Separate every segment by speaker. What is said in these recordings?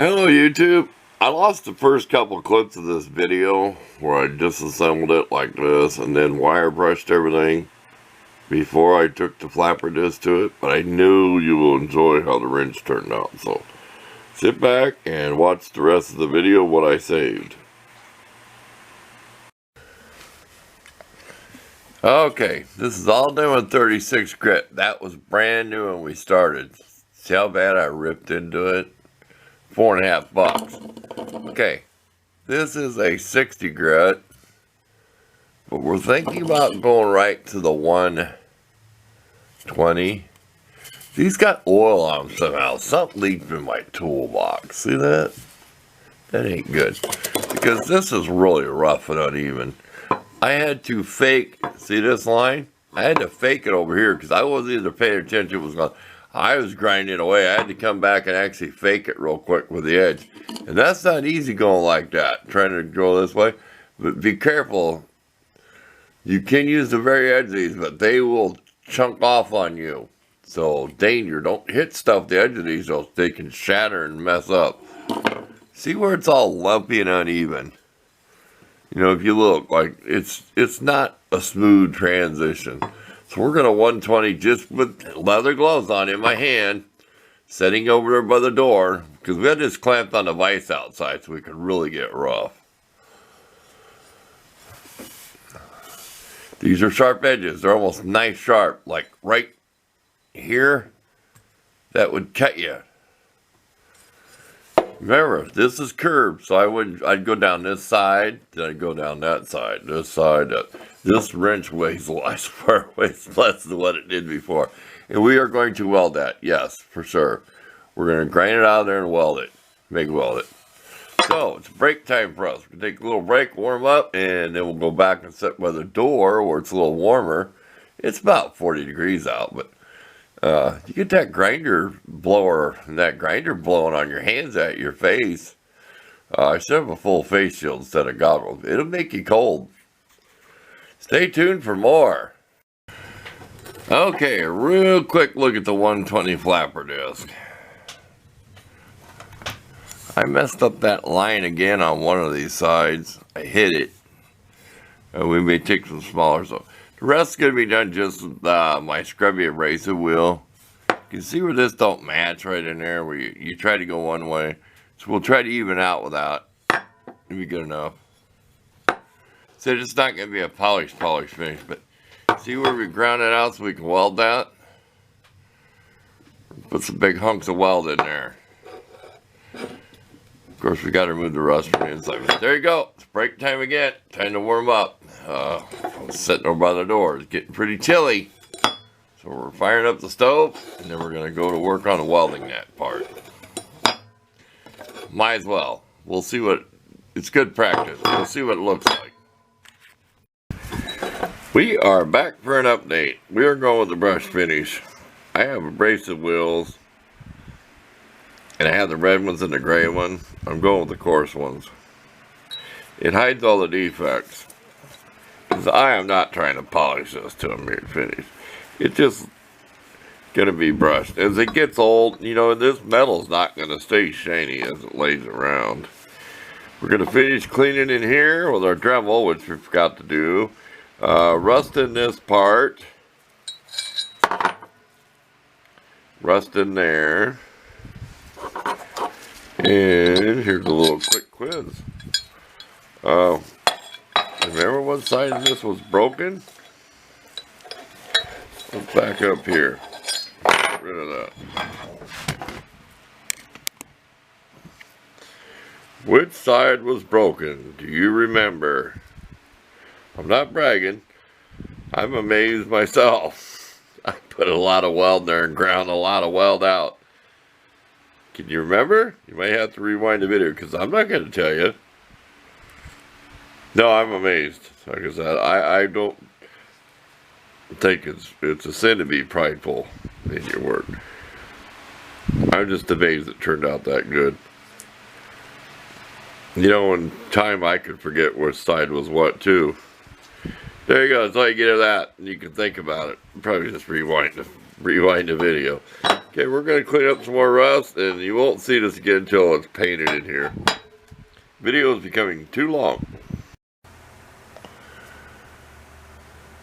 Speaker 1: Hello YouTube. I lost the first couple clips of this video where I disassembled it like this and then wire brushed everything before I took the flapper disc to it, but I knew you will enjoy how the wrench turned out. So sit back and watch the rest of the video what I saved. Okay, this is all done with 36 grit. That was brand new when we started. See how bad I ripped into it? $4.50. Okay, this is a 60 grit, but we're thinking about going right to the 120. These got oil on them somehow. Something leaked in my toolbox. See that? That ain't good. Because this is really rough and uneven. I had to fake, see this line? I had to fake it over here because I wasn't even paying attention. I was grinding it away. I had to come back and actually fake it real quick with the edge. And that's not easy going like that, trying to go this way. But be careful. You can use the very edge of these, but they will chunk off on you. So danger, don't hit stuff the edge of these, or they can shatter and mess up. See where it's all lumpy and uneven? You know, if you look, like it's not a smooth transition. So we're going to 120 just with leather gloves on in my hand, sitting over there by the door, because we had this clamped on the vise outside so we could really get rough. These are sharp edges. They're almost knife sharp, like right here, that would cut you. Remember, this is curved, so I'd go down this side, then I'd go down that side, this side, this wrench weighs less than what it did before. And we are going to weld that, yes, for sure. We're going to grind it out of there and weld it, MIG weld it. So, it's break time for us. We'll take a little break, warm up, and then we'll go back and sit by the door where it's a little warmer. It's about 40 degrees out, but you get that grinder blower and that grinder blowing on your hands at your face. I should have a full face shield instead of goggles. It'll make you cold. Stay tuned for more. Okay, a real quick look at the 120 flapper disc. I messed up that line again on one of these sides. I hit it. We may take some smaller. So the rest is going to be done just with my scrubby abrasive wheel. You can see where this don't match right in there, where you try to go one way. So we'll try to even out with that. It'll be good enough. So it's not going to be a polished finish, but see where we ground it out so we can weld that? Put some big hunks of weld in there. Of course, we got to remove the rust from the inside. But there you go. It's break time again. Time to warm up. I'm sitting over by the door. It's getting pretty chilly. So we're firing up the stove, and then we're going to go to work on welding that part. Might as well. We'll see what, it's good practice. We'll see what it looks like. We are back for an update. We are going with the brush finish. I have abrasive wheels, and I have the red ones and the gray one. I'm going with the coarse ones. It hides all the defects. Because I am not trying to polish this to a mirror finish. It's just going to be brushed. As it gets old, you know, this metal's not going to stay shiny as it lays around. We're going to finish cleaning in here with our Dremel, which we forgot to do. Rust in this part. Rust in there. And here's a little quick quiz. Remember what side of this was broken? Let's back up here. Get rid of that. Which side was broken? Do you remember? I'm not bragging. I'm amazed myself. I put a lot of weld there and ground a lot of weld out. Can you remember? You may have to rewind the video because I'm not going to tell you. No, I'm amazed. Like I said, I don't think it's a sin to be prideful in your work. I'm just amazed it turned out that good. You know, in time I could forget which side was what too. There you go. That's all you get of that. And you can think about it. Probably just rewind the video. Okay, we're going to clean up some more rust, and you won't see this again until it's painted in here. Video is becoming too long.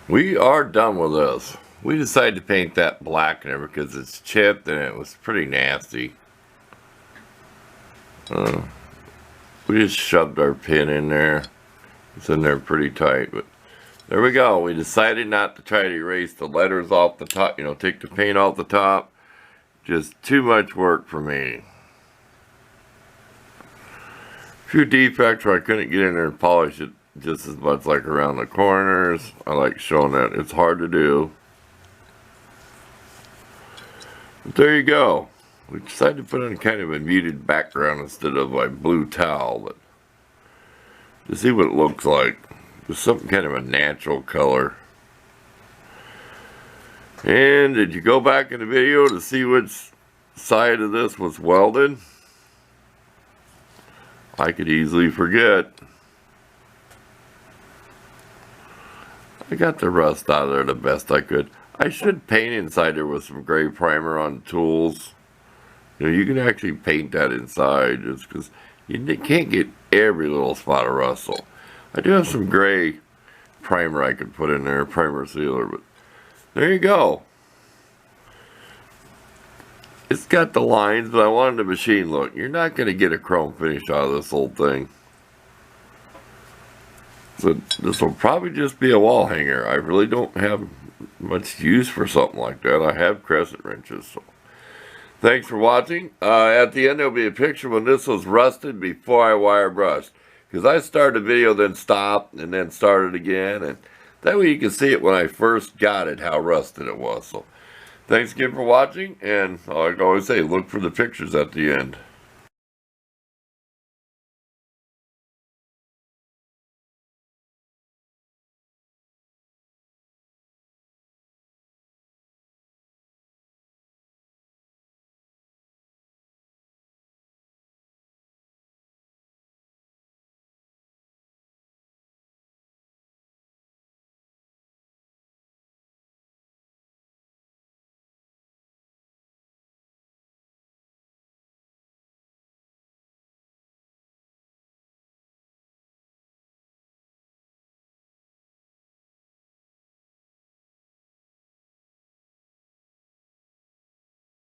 Speaker 1: We are done with this. We decided to paint that black in there because it's chipped and it was pretty nasty. We just shoved our pin in there. It's in there pretty tight, but there we go. We decided not to try to erase the letters off the top, take the paint off the top. Just too much work for me. A few defects where I couldn't get in there and polish it just as much, like around the corners. I like showing that. It's hard to do. But there you go. We decided to put on kind of a muted background instead of a blue towel, but to see what it looks like. Just some kind of a natural color. And did you go back in the video to see which side of this was welded? I could easily forget. I got the rust out of there the best I could. I should paint inside there with some gray primer on tools. You can actually paint that inside just because you can't get every little spot of rust. So I do have some gray primer I could put in there, primer sealer, but there you go. It's got the lines, but I wanted the machine look. You're not going to get a chrome finish out of this whole thing. So this will probably just be a wall hanger. I really don't have much use for something like that. I have crescent wrenches. So thanks for watching. At the end there'll be a picture when this was rusted before I wire brushed. Because I started a video, then stopped, and then started again. And that way you can see it when I first got it, how rusted it was. So thanks again for watching, and like I always say, look for the pictures at the end.